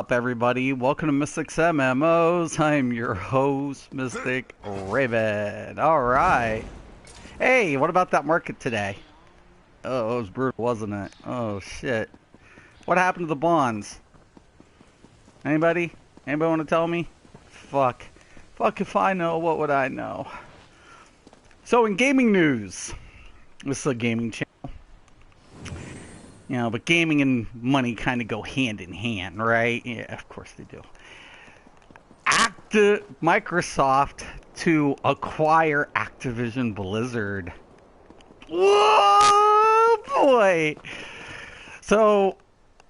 Up, everybody? Welcome to Mystic's MMOs. I'm your host, Mystic Raven. All right. Hey, what about that market today? Oh, it was brutal, wasn't it? Oh, shit. What happened to the bonds? Anybody? Anybody want to tell me? Fuck. Fuck if I know, what would I know? So, in gaming news, this is a gaming channel. You know, but gaming and money kind of go hand in hand, right? Yeah, of course they do. Microsoft to acquire Activision Blizzard. Whoa, boy! So,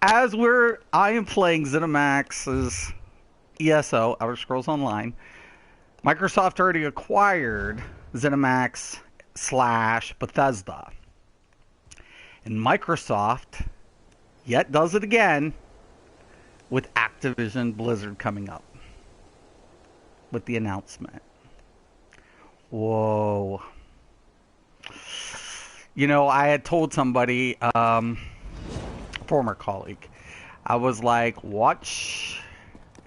I am playing ZeniMax's ESO, Outer Scrolls Online. Microsoft already acquired ZeniMax / Bethesda. And Microsoft yet does it again with Activision Blizzard coming up with the announcement. Whoa. You know, I had told somebody, former colleague, I was like, watch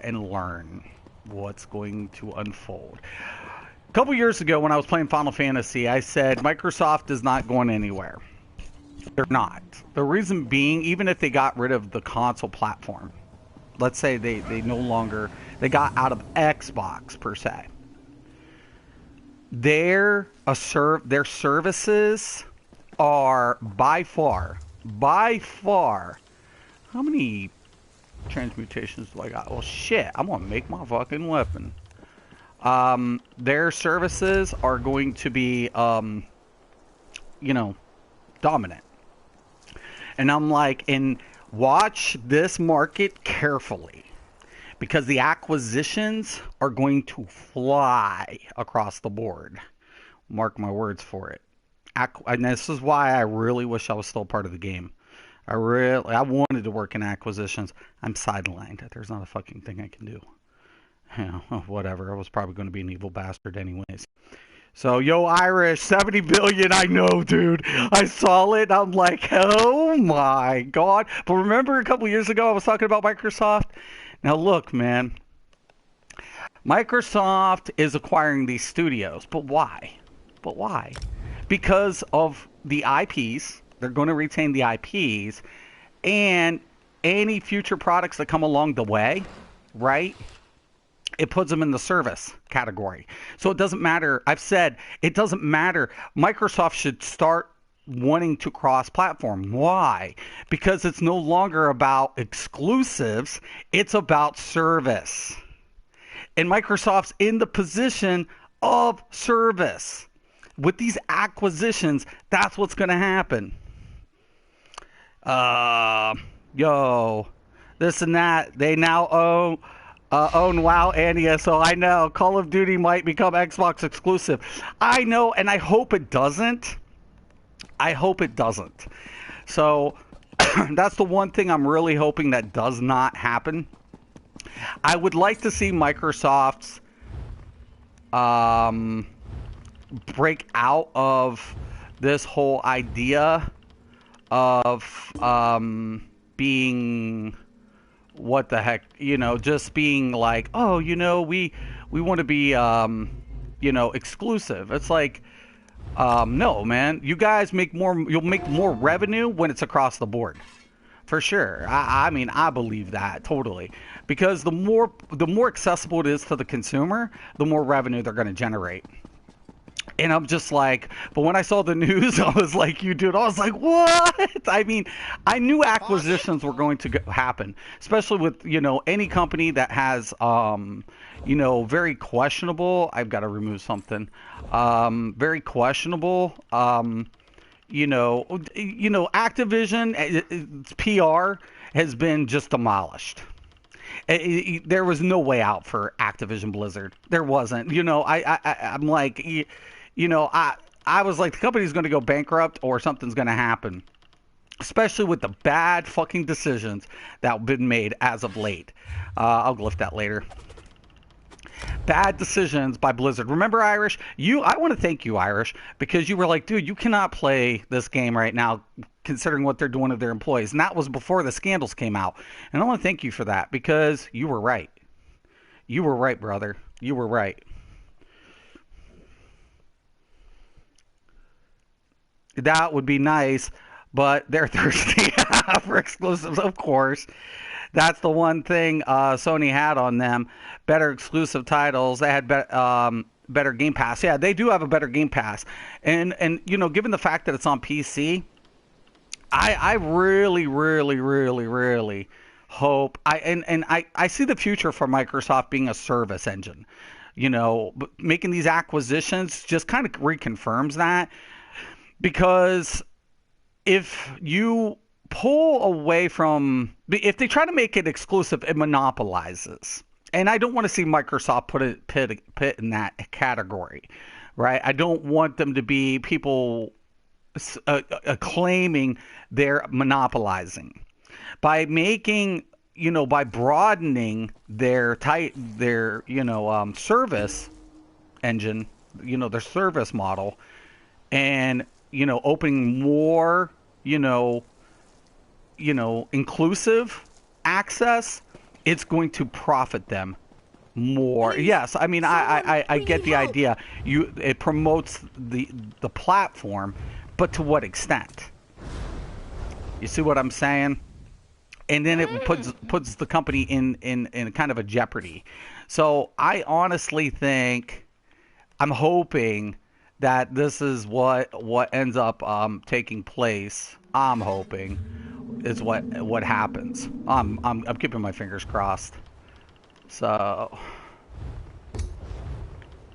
and learn what's going to unfold. A couple years ago when I was playing Final Fantasy, I said Microsoft is not going anywhere. They're not. The reason being, even if they got rid of the console platform, let's say they no longer, they got out of Xbox per se, their services are by far, how many transmutations do I got? Well, shit, I'm going to make my fucking weapon. Their services are going to be, dominant. And I'm like, and watch this market carefully, because the acquisitions are going to fly across the board. Mark my words for it. And this is why I really wish I was still part of the game. I wanted to work in acquisitions. I'm sidelined. There's not a fucking thing I can do. You know, whatever. I was probably going to be an evil bastard anyways. So, yo, Irish, 70 billion, I know, dude. I saw it. I'm like, oh my God. But remember a couple years ago I was talking about Microsoft? Now, look, man. Microsoft is acquiring these studios. But why? Because of the IPs. They're going to retain the IPs. And any future products that come along the way, right? It puts them in the service category. So it doesn't matter. I've said it doesn't matter. Microsoft should start wanting to cross-platform. Why? Because it's no longer about exclusives. It's about service. And Microsoft's in the position of service. With these acquisitions, that's what's going to happen. This and that. They now own WoW and ESO. I know Call of Duty might become Xbox exclusive. I know, and I hope it doesn't. So that's the one thing I'm really hoping that does not happen. I would like to see Microsoft's break out of this whole idea of being, what the heck, just being like, oh, we want to be, exclusive. It's like, no, man, you guys you'll make more revenue when it's across the board. For sure. I mean, I believe that totally, because the more accessible it is to the consumer, the more revenue they're going to generate. And I'm just like, but when I saw the news, I was like, I was like, what? I mean, I knew acquisitions were going to happen, especially with, any company that has, very questionable, I've got to remove something, very questionable, Activision, its PR has been just demolished. There was no way out for Activision Blizzard. There wasn't. I'm like, I was like, the company's going to go bankrupt or something's going to happen. Especially with the bad fucking decisions that have been made as of late. I'll lift that later. Bad decisions by Blizzard. Remember, Irish? I want to thank you, Irish, because you were like, dude, you cannot play this game right now considering what they're doing to their employees. And that was before the scandals came out. And I want to thank you for that, because you were right. You were right, brother. You were right. That would be nice, but they're thirsty for exclusives, of course. That's the one thing Sony had on them. Better exclusive titles. They had better Game Pass. Yeah, they do have a better Game Pass. And you know, given the fact that it's on PC, I really, really, really, really hope I see the future for Microsoft being a service engine. You know, but making these acquisitions just kind of reconfirms that, because if you pull away from, if they try to make it exclusive, it monopolizes. And I don't want to see Microsoft put in that category, right? I don't want them to be people claiming they're monopolizing by making, you know, by broadening their service engine, you know, their service model, and you know, opening more, you know, inclusive access, it's going to profit them more. Yes, I mean, I get the idea. It promotes the platform, but to what extent? You see what I'm saying? And then it puts the company in kind of a jeopardy. So I honestly think, I'm hoping that this is what ends up taking place. I'm hoping is what happens. I'm keeping my fingers crossed. So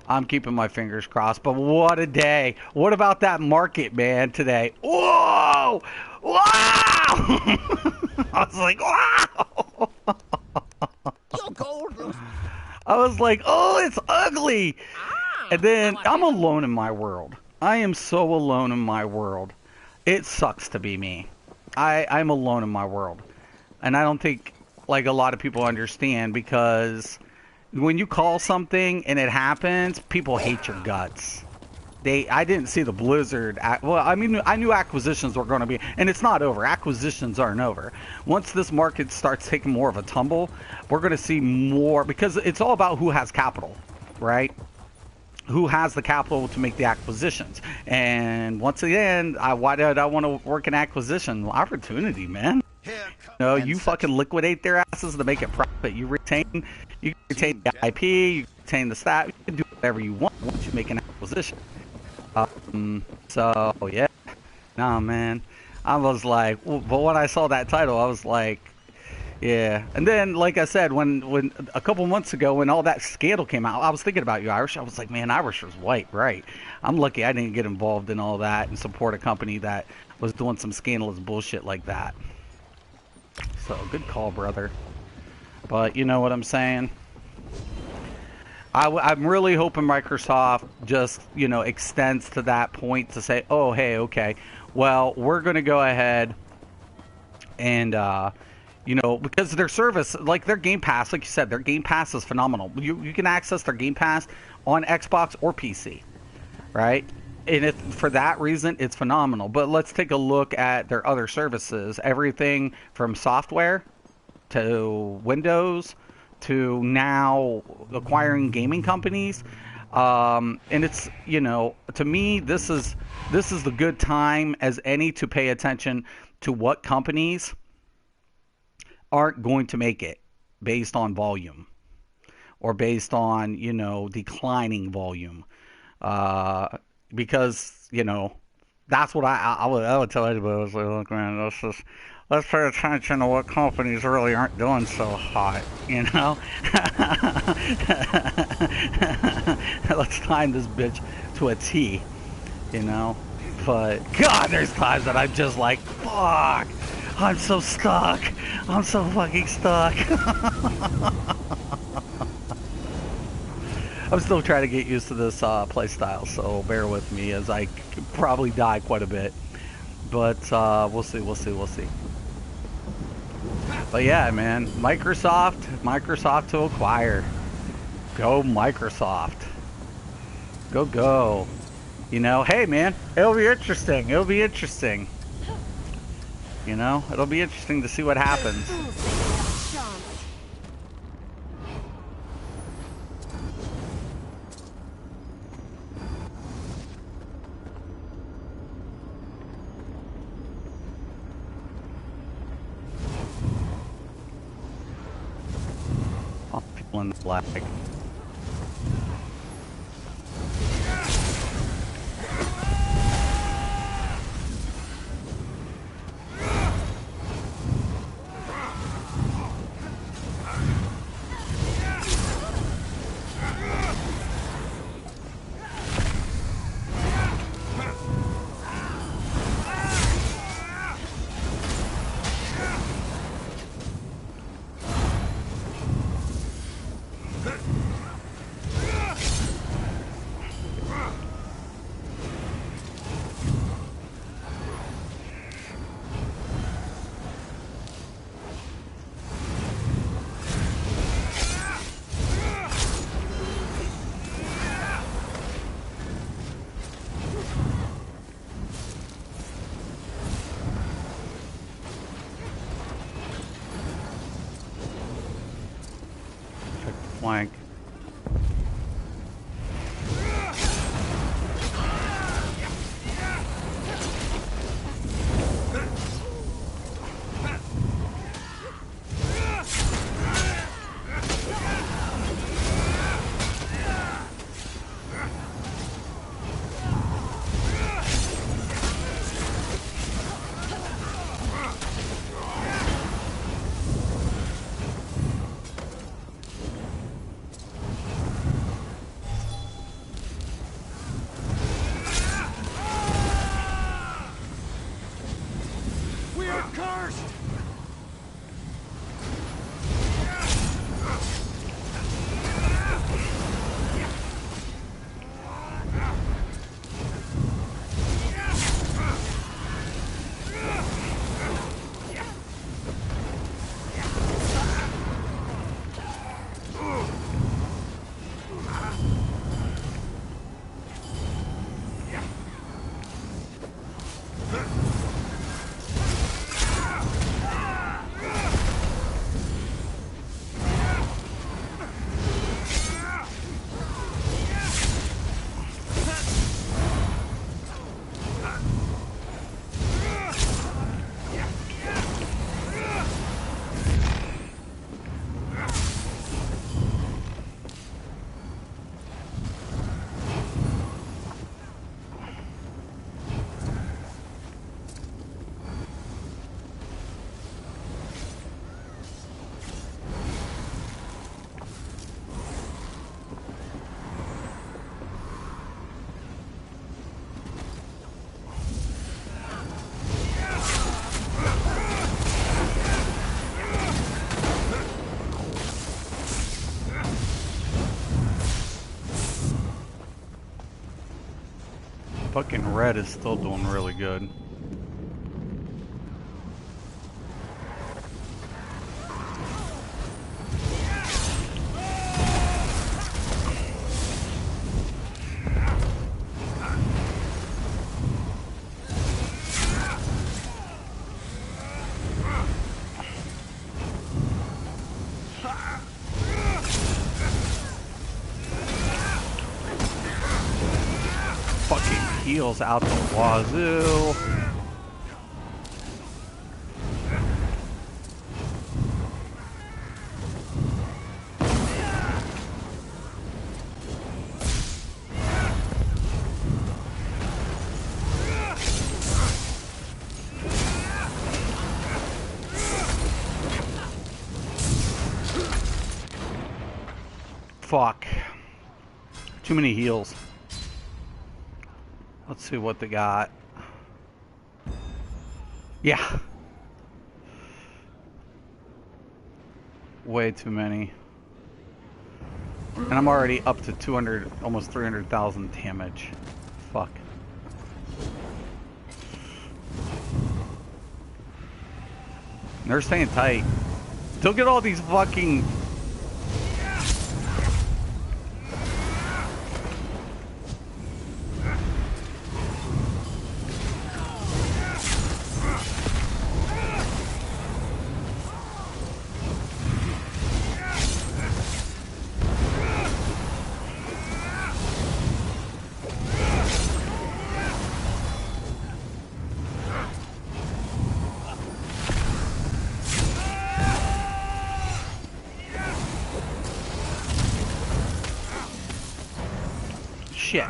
I'm keeping my fingers crossed. But what a day! What about that market, man, today? Whoa! Wow! I was like, wow! You're gold. I was like, oh, it's ugly. And then I'm alone in my world. I am so alone in my world. It sucks to be me. I'm alone in my world. And I don't think like a lot of people understand, because when you call something and it happens, people hate your guts. I didn't see the Blizzard. Well, I mean, I knew acquisitions were going to be, and it's not over. Acquisitions aren't over. Once this market starts taking more of a tumble, we're going to see more, because it's all about who has capital, right? Who has the capital to make the acquisitions. And once again, why did I want to work in acquisition? Well, opportunity, man. No, you fucking liquidate their asses to make it profit. You retain the IP, you retain the staff, you can do whatever you want once you make an acquisition. So yeah, no, man. I was like, but when I saw that title, I was like, yeah. And then, like I said, when a couple months ago, when all that scandal came out, I was thinking about you, Irish. I was like, man, Irish was white, right? I'm lucky I didn't get involved in all that and support a company that was doing some scandalous bullshit like that. So, good call, brother. But you know what I'm saying? I'm really hoping Microsoft just, you know, extends to that point to say, oh, hey, okay, well, we're going to go ahead and, you know, because their service, like their Game Pass, like you said, their Game Pass is phenomenal. You can access their Game Pass on Xbox or PC, right? And for that reason, it's phenomenal. But let's take a look at their other services. Everything from software to Windows to now acquiring gaming companies. And it's, you know, to me, this is the good time as any to pay attention to what companies aren't going to make it based on volume or based on, you know, declining volume. Because, you know, that's what I would tell anybody. I was like, look, man, let's pay attention to what companies really aren't doing so hot, you know? Let's time this bitch to a T, you know? But, God, there's times that I'm just like, fuck, I'm so stuck. I'm so fucking stuck. I'm still trying to get used to this play style, so bear with me as I probably die quite a bit. But we'll see. But yeah, man, Microsoft to acquire. Go Microsoft. Go. You know, hey man, it'll be interesting. You know, it'll be interesting to see what happens. All people in the flag. Flank. Fucking red is still doing really good. Heals out the wazoo. Fuck. Too many heals. Let's see what they got. Yeah. Way too many. And I'm already up to 200, almost 300,000 damage. Fuck. They're staying tight. Still get all these fucking... shit.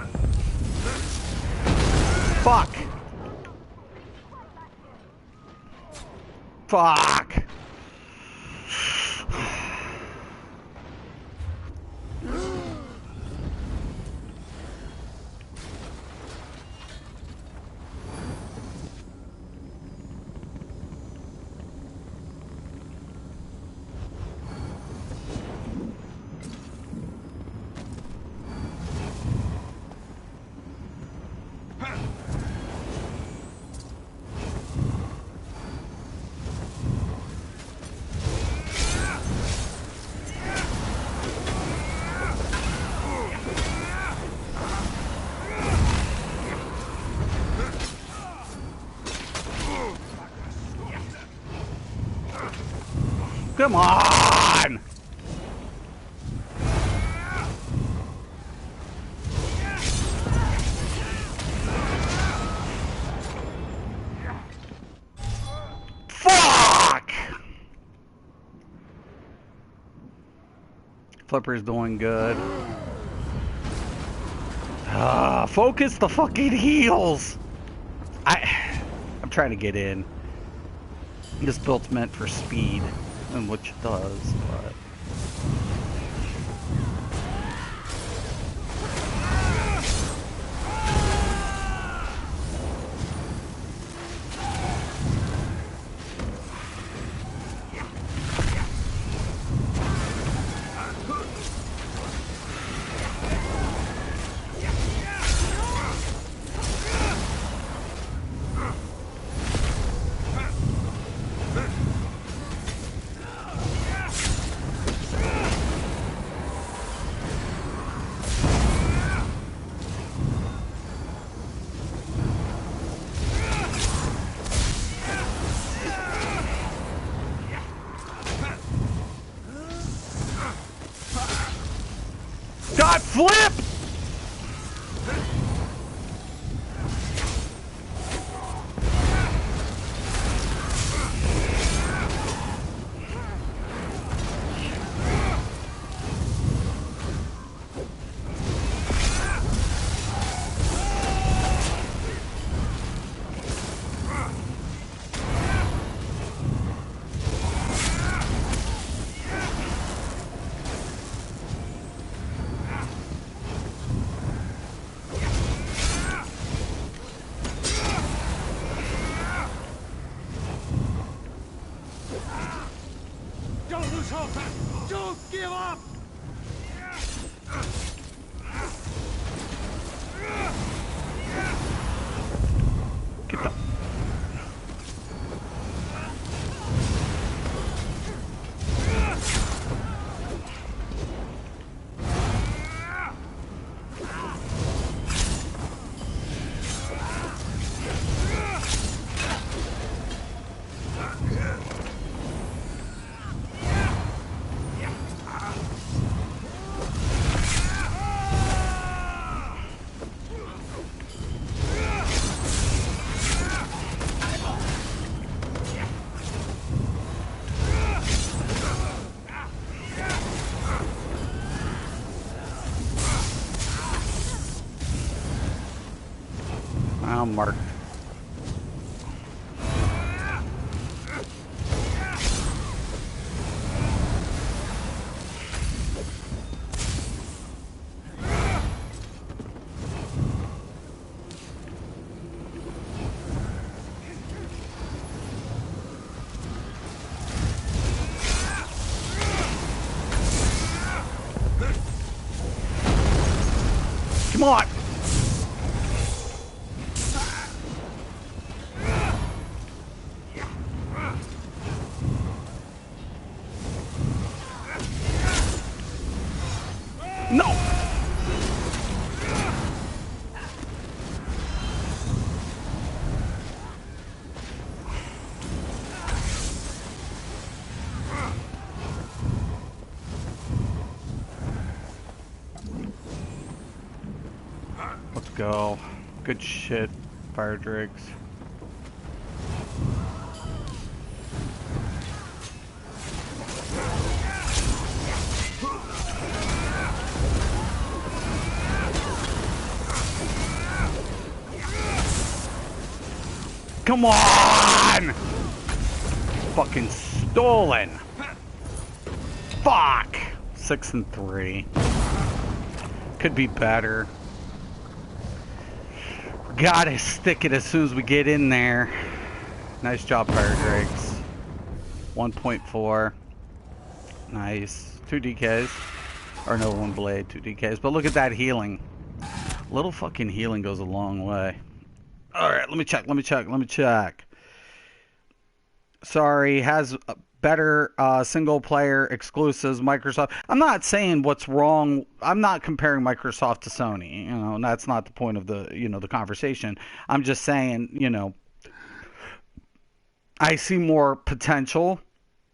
Fuck. Fuck. Come on! Fuck! Flipper's doing good. Focus the fucking heals! I'm trying to get in. This build's meant for speed, and which it does, but... God, flip! Don't lose hope! Don't give up! Get the... Oh, Mark. Come on! No! Let's go. Good shit, Fire Drakes. Come on! Fucking stolen. Fuck. 6 and 3. Could be better. Gotta stick it as soon as we get in there. Nice job, Fire Drakes. 1.4. Nice. 2 DKs. Or no, 1 blade, 2 DKs. But look at that healing. Little fucking healing goes a long way. Alright, let me check. Sorry, has better single player exclusives, Microsoft. I'm not saying what's wrong. I'm not comparing Microsoft to Sony. You know, and that's not the point of the, you know, the conversation. I'm just saying, you know, I see more potential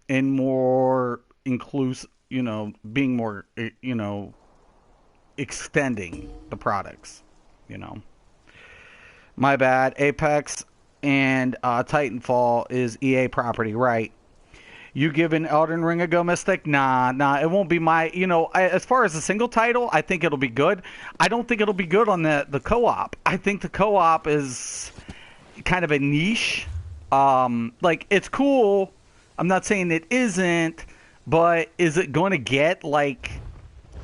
in more inclusive, you know, being more, you know, extending the products, you know. My bad. Apex and Titanfall is EA property, right? You giving Elden Ring a go, Mystic? Nah, it won't be my, you know, as far as a single title, I think it'll be good. I don't think it'll be good on the co-op. I think the co-op is kind of a niche. Like, it's cool. I'm not saying it isn't, but is it going to get, like,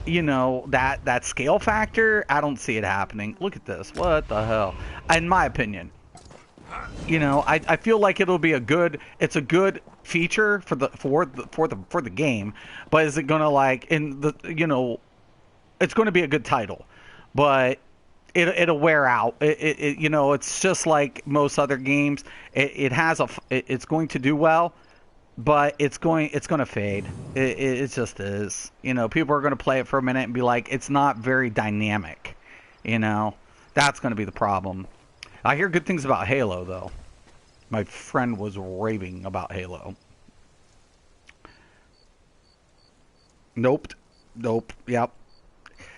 you know, that scale factor? I don't see it happening. Look at this. What the hell? In my opinion, you know, I feel like it'll be it's a good feature for the game, but is it gonna, like, in the, you know, it's going to be a good title, but it'll wear out. It you know, it's just like most other games. It's going to do well, but it's going to fade. It just is. You know, people are going to play it for a minute and be like, it's not very dynamic. You know, that's going to be the problem. I hear good things about Halo, though. My friend was raving about Halo. Nope. Yep.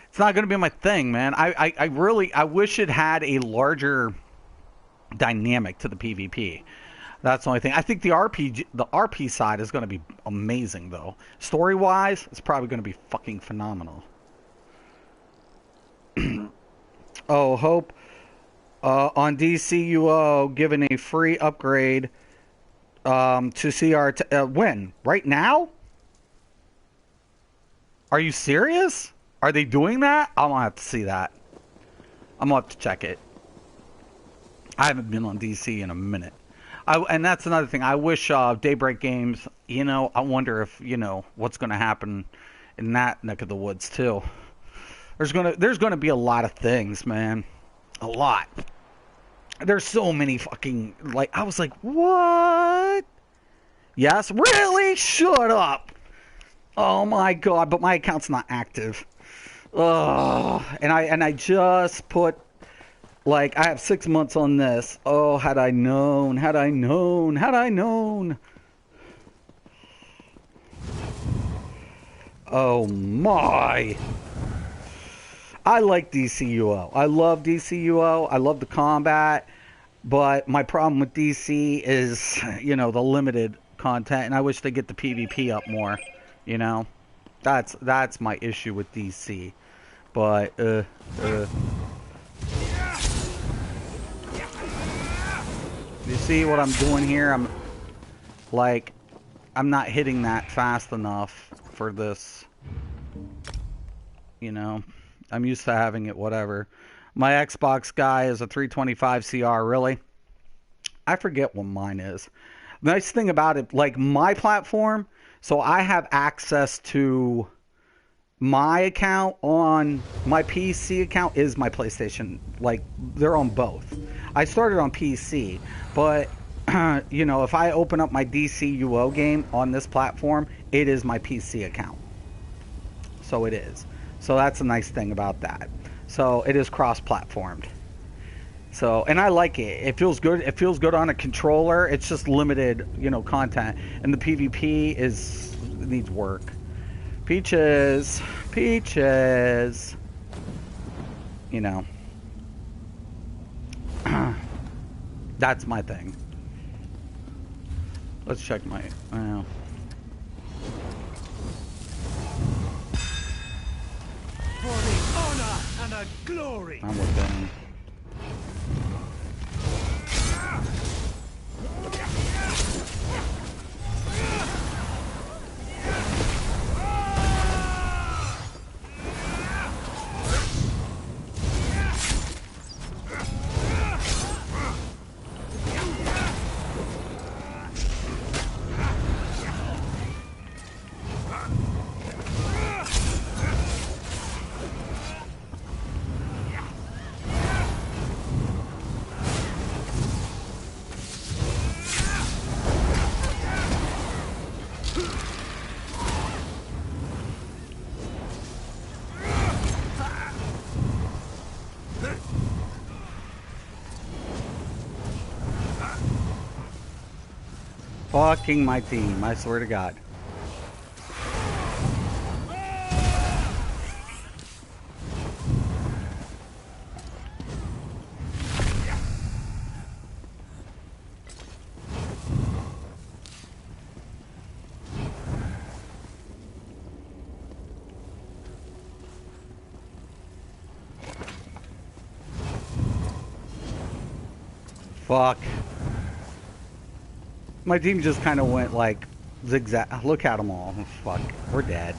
It's not going to be my thing, man. I wish it had a larger dynamic to the PvP. That's the only thing. I think the RP side is going to be amazing, though. Story-wise, it's probably going to be fucking phenomenal. Oh, Hope. On DCUO, given a free upgrade to CR. When? Right now? Are you serious? Are they doing that? I'm going to have to see that. I'm going to have to check it. I haven't been on DC in a minute. And that's another thing. I wish Daybreak Games, you know, I wonder if, you know, what's going to happen in that neck of the woods, too. There's gonna be a lot of things, man. A lot. There's so many fucking, like, I was like, what? Yes? Really? Shut up. Oh my god, but my account's not active. Ugh. And I just put, like, I have 6 months on this. Oh, had I known. Oh my. I like DCUO. I love DCUO. I love the combat. But my problem with DC is, you know, the limited content. And I wish they get the PvP up more. You know? That's my issue with DC. But, You see what I'm doing here? I'm not hitting that fast enough for this. You know? I'm used to having it whatever. My Xbox guy is a 325 CR, really? I forget what mine is. The nice thing about it, like my platform, so I have access to my account on my PC account is my PlayStation. Like, they're on both. I started on PC, but, you know, if I open up my DCUO game on this platform, it is my PC account. So it is. So that's a nice thing about that. So it is cross-platformed. So, and I like it. It feels good. It feels good on a controller. It's just limited, you know, content. And the PvP needs work. Peaches. You know. That's my thing. Let's check my... For the honor and the glory. I'm with them. fucking my team. I swear to God. Fuck. My team just kind of went like zigzag. Look at them all. Fuck. We're dead.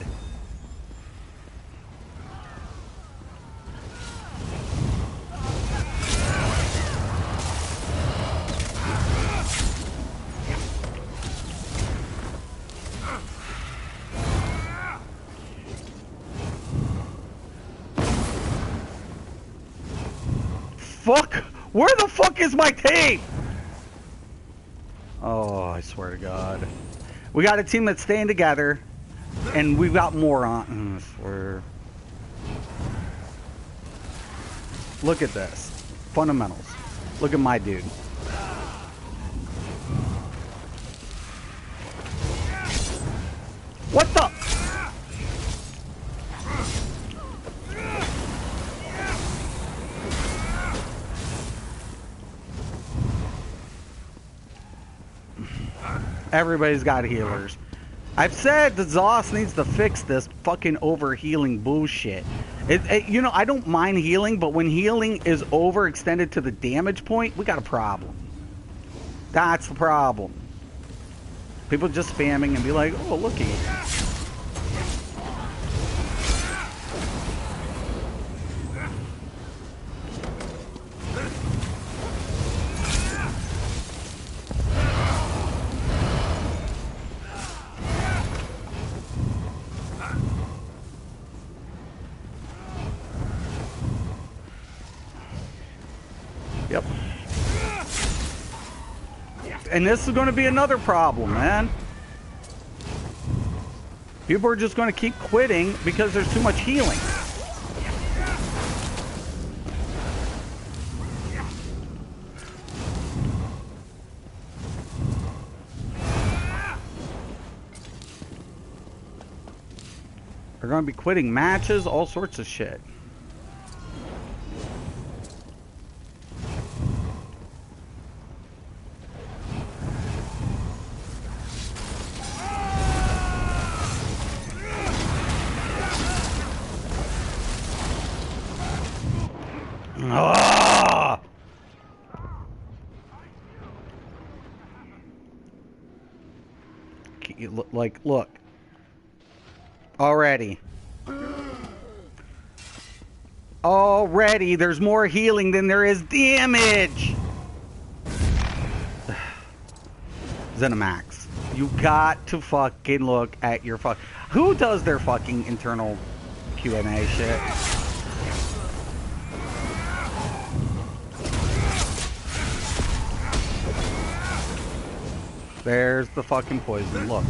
Fuck! Where the fuck is my team? Oh, I swear to God. We got a team that's staying together, and we've got more on. I swear. Look at this. Fundamentals. Look at my dude. What the? Everybody's got healers. I've said that Zoss needs to fix this fucking overhealing bullshit. You know, I don't mind healing, but when healing is overextended to the damage point, we got a problem. That's the problem. People just spamming and be like, oh, looky. Yep. And this is going to be another problem, man. People are just going to keep quitting because there's too much healing. They're going to be quitting matches, all sorts of shit. Ah! Like, look. Already, there's more healing than there is damage. Zenimax, you got to fucking look at your fuck. Who does their fucking internal Q&A shit? There's the fucking poison. Look.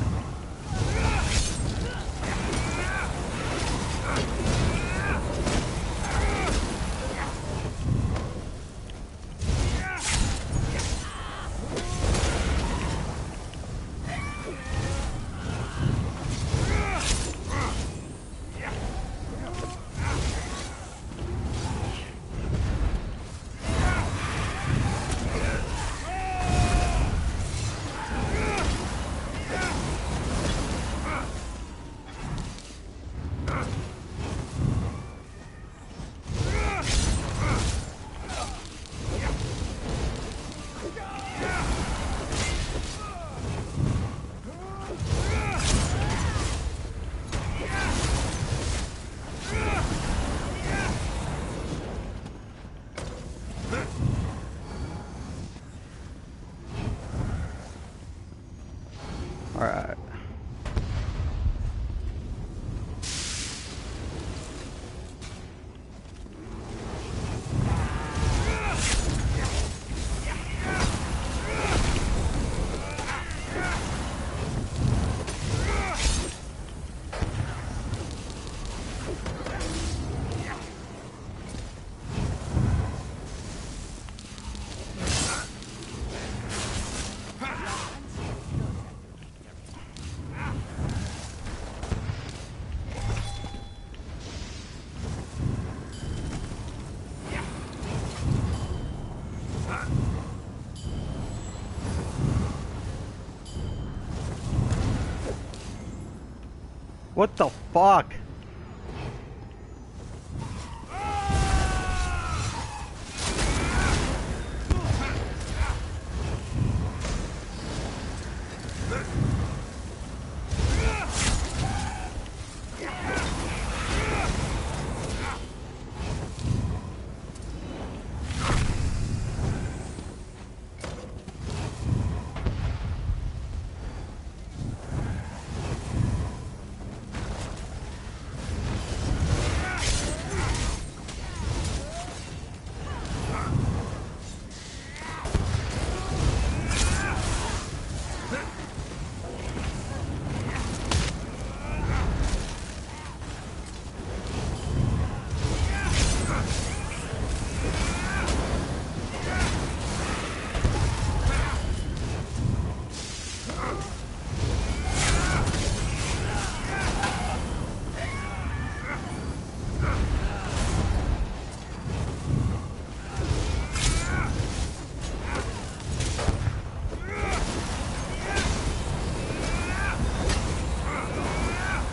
What the fuck?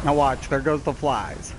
Now watch, there goes the flies.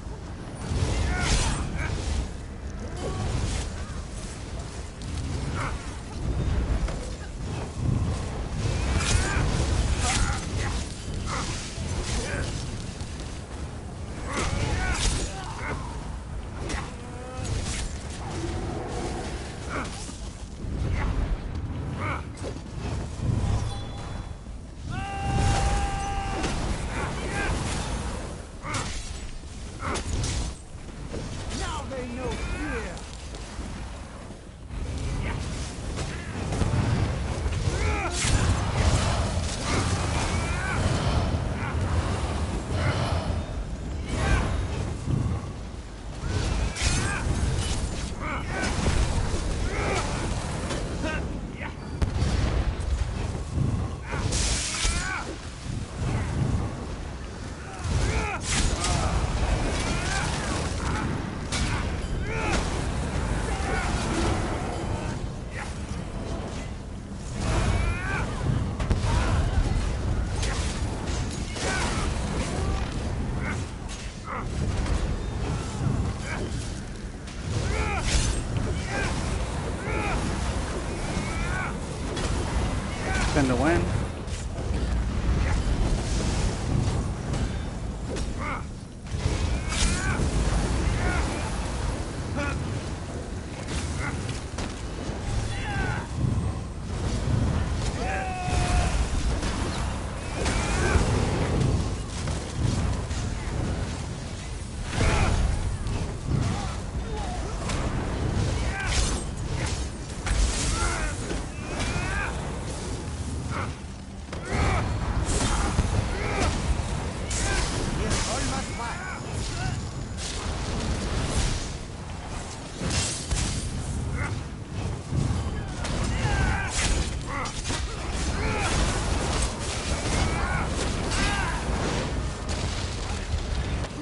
Spin to win.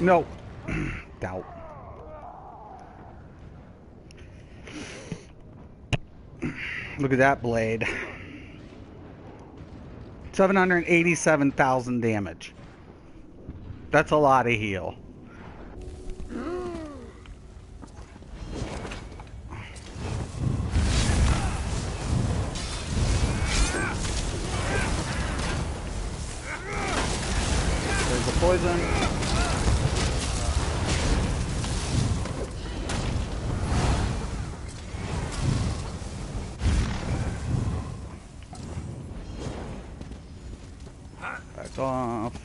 No. Doubt. Look at that blade. 787,000 damage. That's a lot of heal. There's the poison. Back off.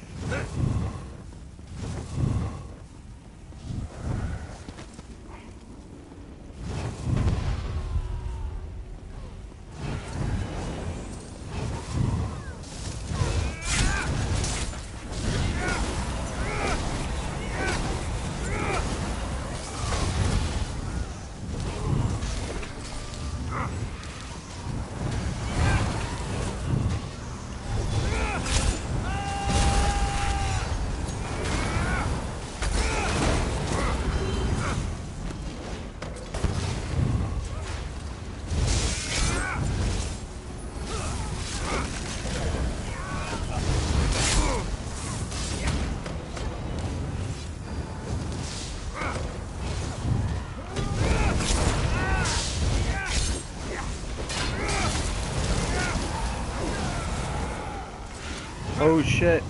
Oh shit.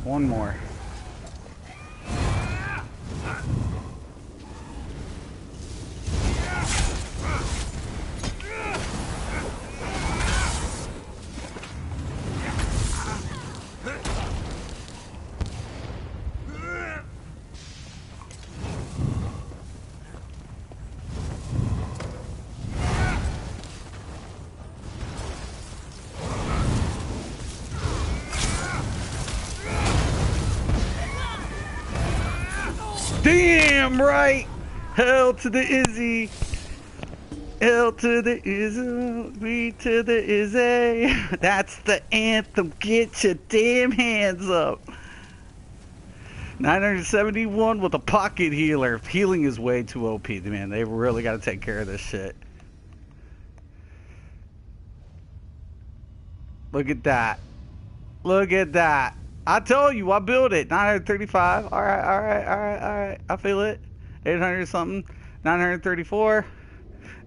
One more. Damn right! Hell to the Izzy! L to the Izzo, B to the Izzy. That's the anthem. Get your damn hands up. 971 with a pocket healer. Healing is way too OP, man. They really got to take care of this shit. Look at that. Look at that. I told you, I built it. 935. All right. I feel it. 800 something. 934.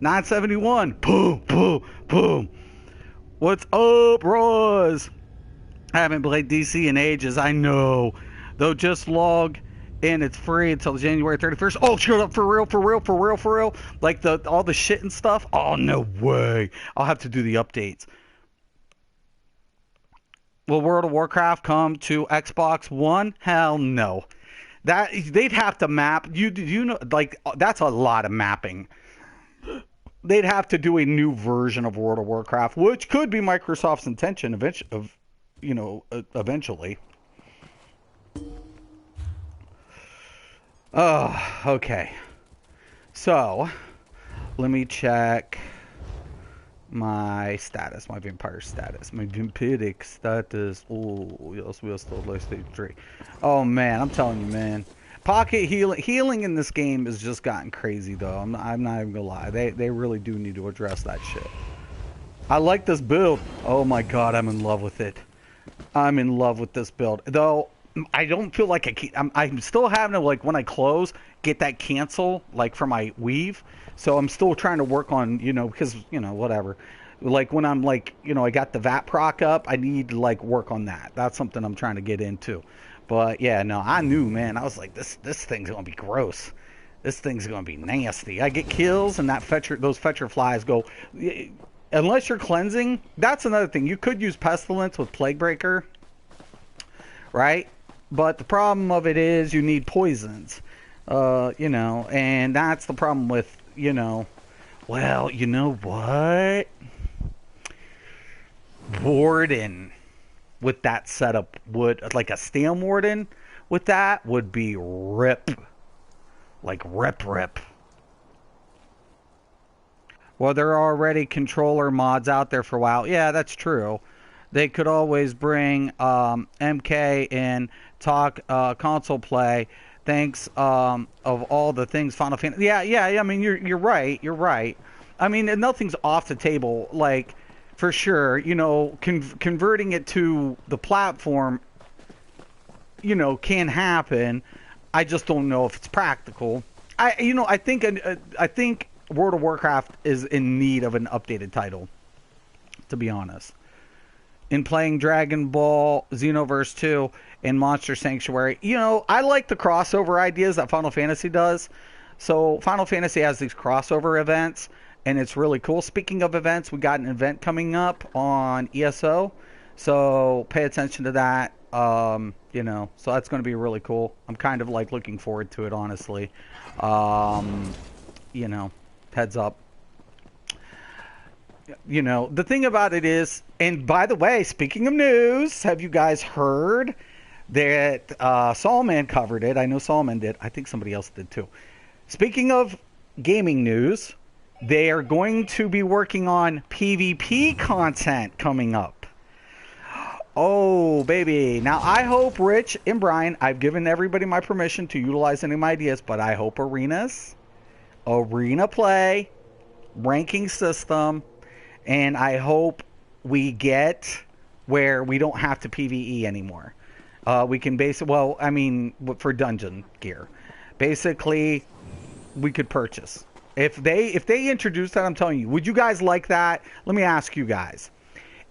971. Boom. What's up, Roz? I haven't played DC in ages. I know. Though just log in. It's free until January 31st. Oh, shut up. For real. Like all the shit and stuff. Oh, no way. I'll have to do the updates. Will World of Warcraft come to Xbox One? Hell no. That they'd have to map. You know, like that's a lot of mapping. They'd have to do a new version of World of Warcraft, which could be Microsoft's intention eventually. Oh, okay. So, let me check my status, my vampire status, my vampiric status. Oh, yes, we are still like stage 3. Oh, man, I'm telling you, man. Pocket healing in this game has just gotten crazy, though. I'm not even gonna lie. They really do need to address that shit. I like this build. Oh, my God, I'm in love with it. I'm in love with this build. Though, I don't feel like I'm still having to, like, when I close, get that cancel, like, for my weave. So I'm still trying to work on, because, whatever. Like, when I'm, like, I got the VAT proc up, I need to, like, work on that. That's something I'm trying to get into. But, yeah, no, I knew, man. I was like, this thing's going to be gross. This thing's going to be nasty. I get kills, and those fetcher flies go... Unless you're cleansing, that's another thing. You could use Pestilence with Plaguebreaker, right? But the problem of it is you need poisons, and that's the problem with, well, you know what? Warden with that setup like a Stam Warden with that would be rip. Like rip. Well, there are already controller mods out there for WoW. Yeah, that's true. They could always bring MK in, talk console play. Thanks of all the things Final Fantasy. Yeah. I mean, you're right. You're right. I mean, nothing's off the table. Like, for sure, converting it to the platform, can happen. I just don't know if it's practical. I think World of Warcraft is in need of an updated title, to be honest. In playing Dragon Ball, Xenoverse 2, and Monster Sanctuary, I like the crossover ideas that Final Fantasy does. So Final Fantasy has these crossover events, and it's really cool. Speaking of events, we got an event coming up on ESO, so pay attention to that. So that's going to be really cool. I'm kind of like looking forward to it, honestly. Heads up. The thing about it is, and by the way, speaking of news, have you guys heard that Solman covered it? I know Solman did. I think somebody else did too. Speaking of gaming news, they are going to be working on PvP content coming up. Oh, baby. Now, I hope Rich and Brian, I've given everybody my permission to utilize any of my ideas, but I hope arena play, ranking system, and I hope we get where we don't have to PvE anymore. We can for dungeon gear. Basically, we could purchase. If they introduce that, I'm telling you, would you guys like that? Let me ask you guys.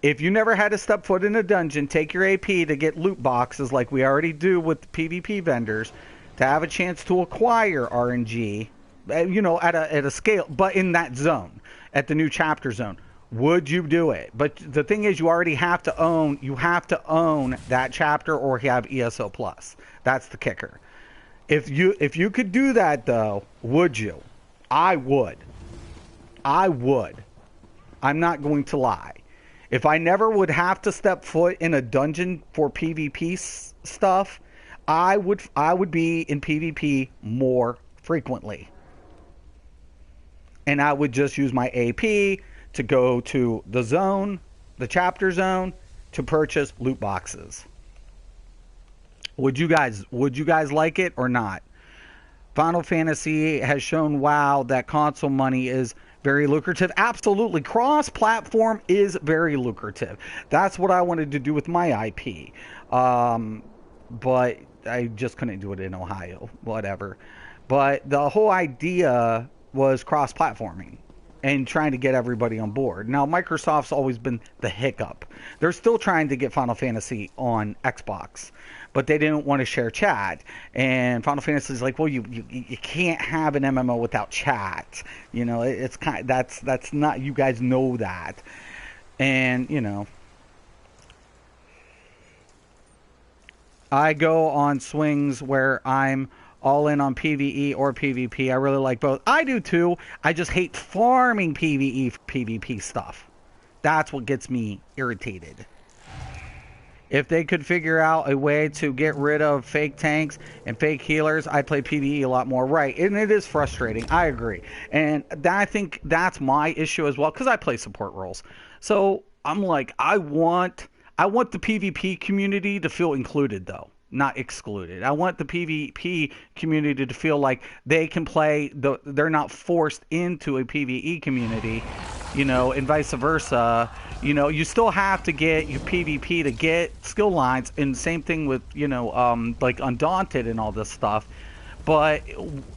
If you never had to step foot in a dungeon, take your AP to get loot boxes like we already do with the PvP vendors, to have a chance to acquire RNG, at a scale, but in that zone, at the new chapter zone, would you do it? But the thing is, you already have to own that chapter or have ESO Plus. That's the kicker. If you could do that though, would you? I would. I would. I'm not going to lie. If I never would have to step foot in a dungeon for PvP stuff, I would be in PvP more frequently. And I would just use my AP to go to the zone, the chapter zone, to purchase loot boxes. Would you guys like it or not? Final Fantasy has shown WoW that console money is very lucrative. Absolutely. Cross-platform is very lucrative. That's what I wanted to do with my IP. But I just couldn't do it in Ohio. Whatever. But the whole idea was cross-platforming and trying to get everybody on board. Now, Microsoft's always been the hiccup. They're still trying to get Final Fantasy on Xbox, but they didn't want to share chat. And Final Fantasy is like, well, you can't have an MMO without chat. It's kind of, that's not, you guys know that. And I go on swings where I'm all in on PvE or PvP. I really like both. I do too. I just hate farming PvE, PvP stuff. That's what gets me irritated. If they could figure out a way to get rid of fake tanks and fake healers, I'd play PvE a lot more. Right, and it is frustrating. I agree. And I think that's my issue as well, because I play support roles. So I'm like, I want the PvP community to feel included, though, not excluded. I want the PvP community to feel like they can play, they're not forced into a PvE community, and vice versa. You still have to get your PvP to get skill lines, and same thing with, like Undaunted and all this stuff. But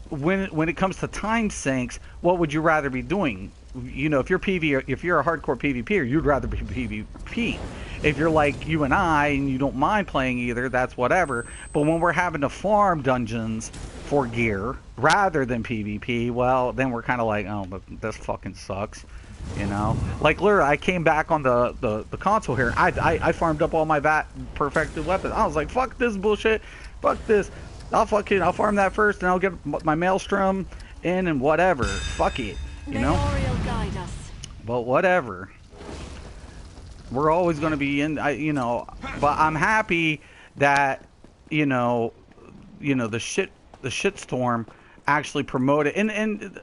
when it comes to time sinks, what would you rather be doing? If you're if you're a hardcore PvPer, you'd rather be PvP. If you're like you and I, and you don't mind playing either, that's whatever. But when we're having to farm dungeons for gear rather than PvP, well, then we're kind of like, oh, but this fucking sucks. Like literally, I came back on the console here. I farmed up all my perfected weapons. I was like, fuck this bullshit, fuck this. I'll farm that first, and I'll get my maelstrom in and whatever. Fuck it, guide us. But whatever. We're always going to be in, But I'm happy that the shitstorm actually promoted and.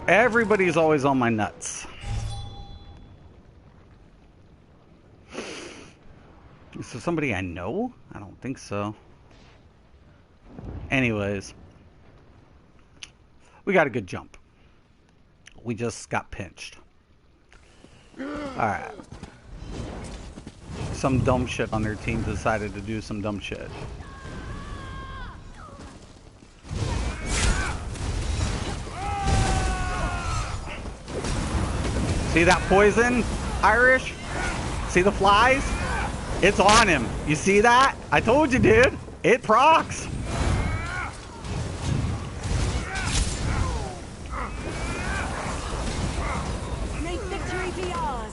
Everybody's always on my nuts. Is there somebody I know? I don't think so. Anyways, we got a good jump. We just got pinched. Alright. Some dumb shit on their team decided to do some dumb shit. See that poison, Irish? See the flies? It's on him. You see that? I told you, dude. It procs. May victory be ours.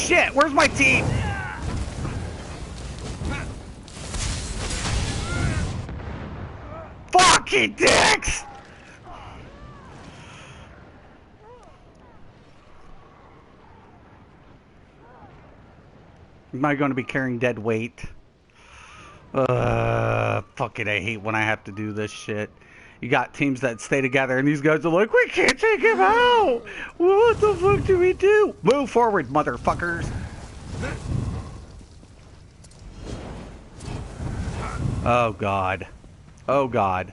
shit! Where's my team? Fucking dicks! Am I going to be carrying dead weight? Fuck it, I hate when I have to do this shit. You got teams that stay together and these guys are like, we can't take him out! What the fuck do we do? Move forward, motherfuckers! Oh god. Oh god.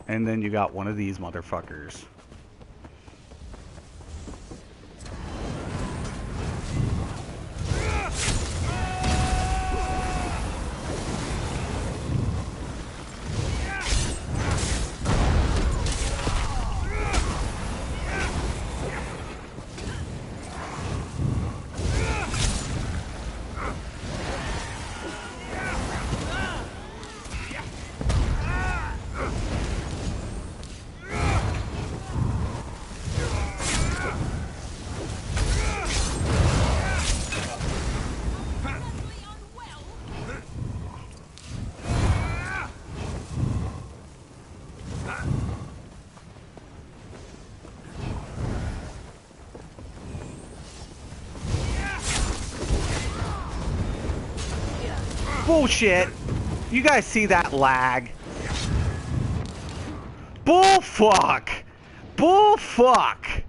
And then you got one of these motherfuckers. Bullshit. You guys see that lag? Bullfuck. Bullfuck.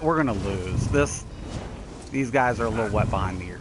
We're gonna lose. These guys are a little wet behind the ears.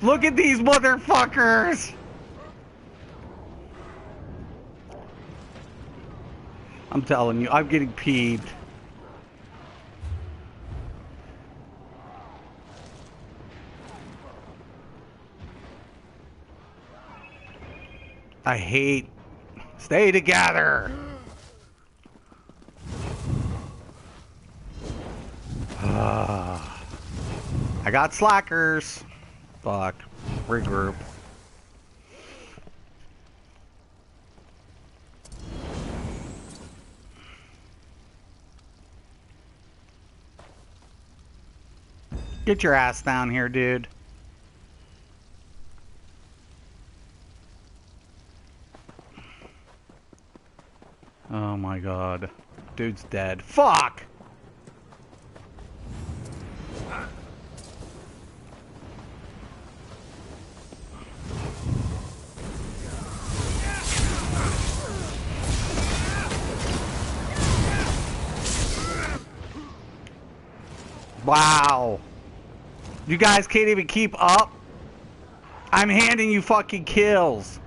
Look at these motherfuckers! I'm telling you, I'm getting peeved. I hate... Stay together! I got slackers. Fuck. Regroup. Get your ass down here, dude. Oh my god. Dude's dead. Fuck! Wow. You guys can't even keep up? I'm handing you fucking kills.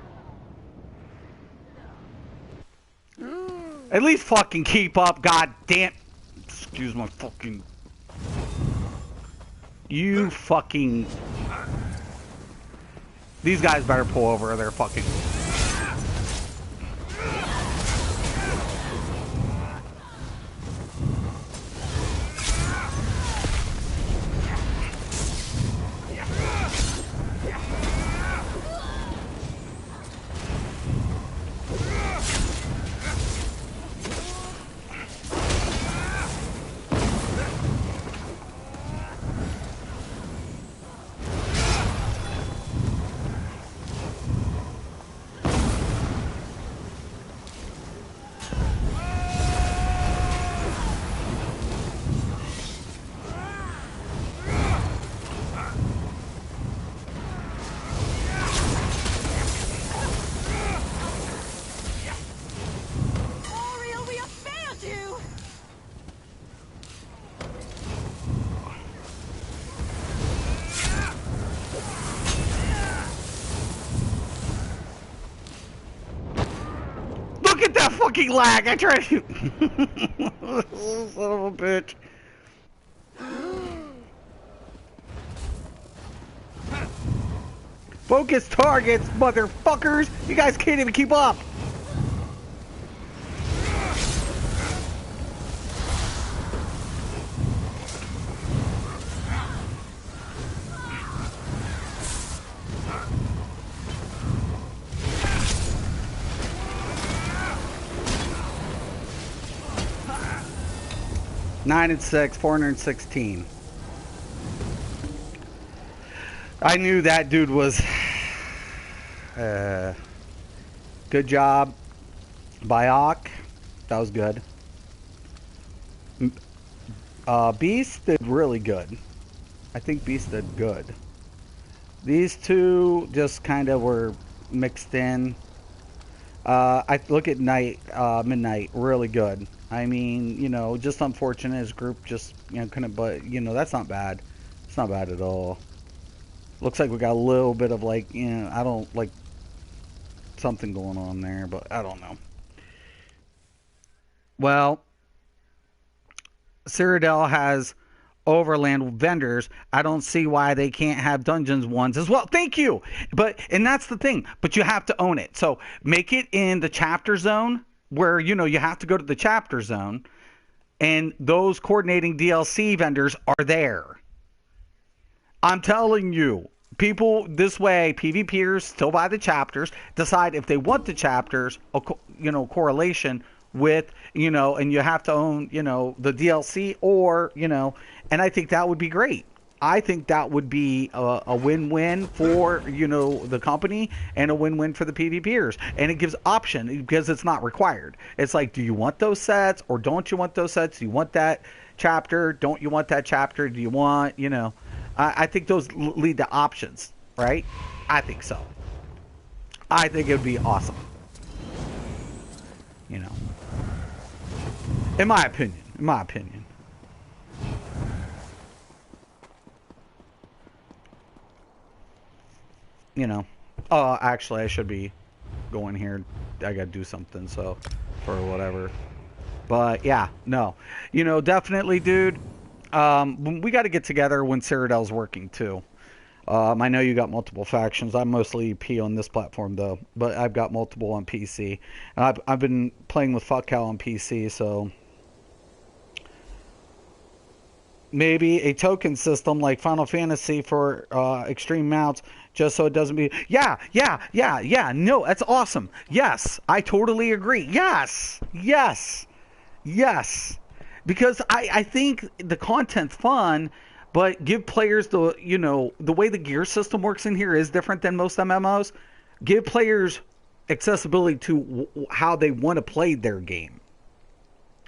At least fucking keep up, god damn. Excuse my fucking... You fucking... These guys better pull over, they're fucking... fucking lag. I tried to. Son of a bitch. Focus targets, motherfuckers. You guys can't even keep up. Nine and 6, 416. I knew that dude was good job by Ock. That was good. Beast did really good. I think Beast did good. These two just kind of were mixed in. I look at Midnight, really good. I mean, you know, just unfortunate his group just, you know, couldn't, but, you know, that's not bad. It's not bad at all. Looks like we got a little bit of, like, you know, I don't, like, something going on there, but I don't know. Well, Cyrodiil has overland vendors. I don't see why they can't have dungeons ones as well. Thank you. And that's the thing, but you have to own it. So make it in the chapter zone where, you know, you have to go to the chapter zone and those coordinating DLC vendors are there. I'm telling you, people this way, PvPers still buy the chapters, decide if they want the chapters, you know, correlation with, you know, and you have to own, you know, the DLC or, you know, and I think that would be great. I think that would be a win-win for, you know, the company and a win-win for the PvPers. And it gives option because it's not required. It's like, do you want those sets or don't you want those sets? Do you want that chapter? Don't you want that chapter? Do you want, you know, I think those lead to options, right? I think so. I think it would be awesome. You know. In my opinion. In my opinion. You know. Actually, I should be going here. I gotta do something, so, for whatever. But, yeah, no. You know, definitely, dude. We got to get together when Cyrodiil's working too. I know you got multiple factions. I'm mostly EP on this platform though, but I've got multiple on PC. And I've been playing with Fuckcow on PC, so maybe a token system like Final Fantasy for extreme mounts, just so it doesn't be. Yeah. No, that's awesome. Yes, I totally agree. Yes. Because I think the content's fun, but give players the, you know, the way the gear system works in here is different than most MMOs. Give players accessibility to how they want to play their game.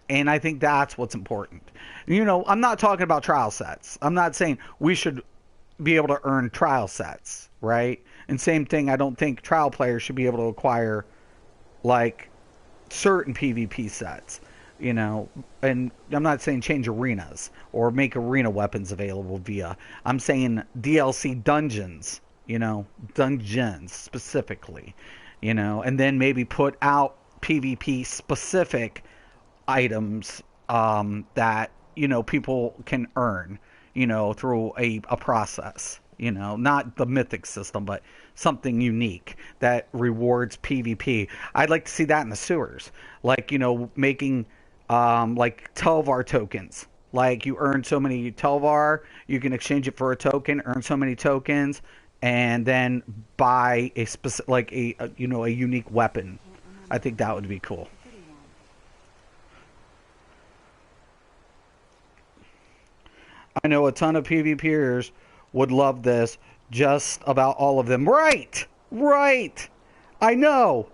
And I think that's what's important. You know, I'm not talking about trial sets. I'm not saying we should be able to earn trial sets, right? And same thing, I don't think trial players should be able to acquire, like, certain PvP sets. You know, and I'm not saying change arenas or make arena weapons available via. I'm saying DLC dungeons, you know, dungeons specifically, you know, and then maybe put out PvP specific items that, you know, people can earn, you know, through a process, you know, not the mythic system, but something unique that rewards PvP. I'd like to see that in the sewers, like, you know, making like Telvar tokens. Like you earn so many Telvar, you can exchange it for a token, earn so many tokens, and then buy a specific, like a you know, a unique weapon. I think that would be cool. I know a ton of PvPers would love this. Just about all of them. Right. I know.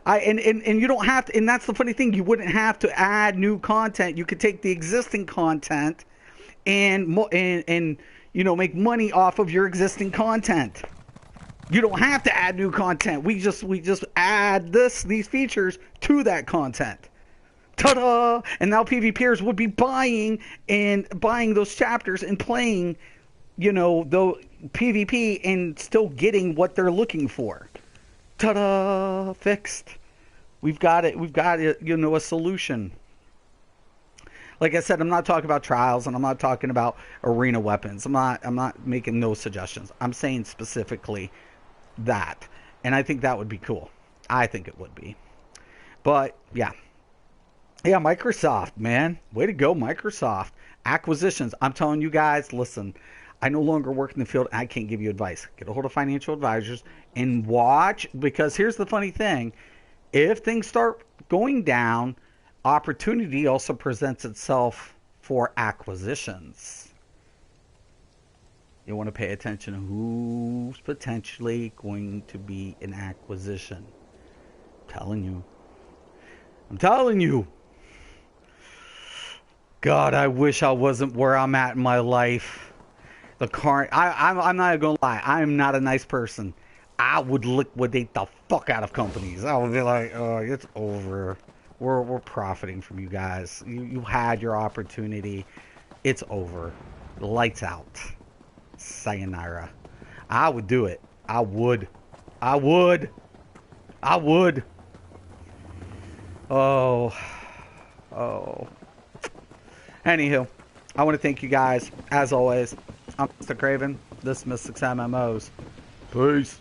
And you don't have to, and that's the funny thing, you wouldn't have to add new content. You could take the existing content and you know, make money off of your existing content. You don't have to add new content. We just add these features to that content. Ta-da! And now PvPers would be buying those chapters and playing, you know, the PvP and still getting what they're looking for. Ta-da! Fixed. We've got it. We've got it, a solution. Like I said, I'm not talking about trials, and I'm not talking about arena weapons. I'm not making no suggestions. I'm saying specifically that, and I think that would be cool. I think it would be. But yeah, Microsoft, man, way to go, Microsoft. Acquisitions. I'm telling you guys, listen. I no longer work in the field. I can't give you advice. Get a hold of financial advisors and watch, because here's the funny thing: if things start going down, opportunity also presents itself for acquisitions. You want to pay attention to who's potentially going to be an acquisition. I'm telling you. God, I wish I wasn't where I'm at in my life. I'm not gonna lie. I am not a nice person. I would liquidate the fuck out of companies. I would be like, oh, it's over. We're profiting from you guys. You had your opportunity. It's over. Lights out. Sayonara. I would do it. I would. Oh. Anywho, I want to thank you guys, as always. I'm Mysticraven. This is Mystics MMOs. Peace.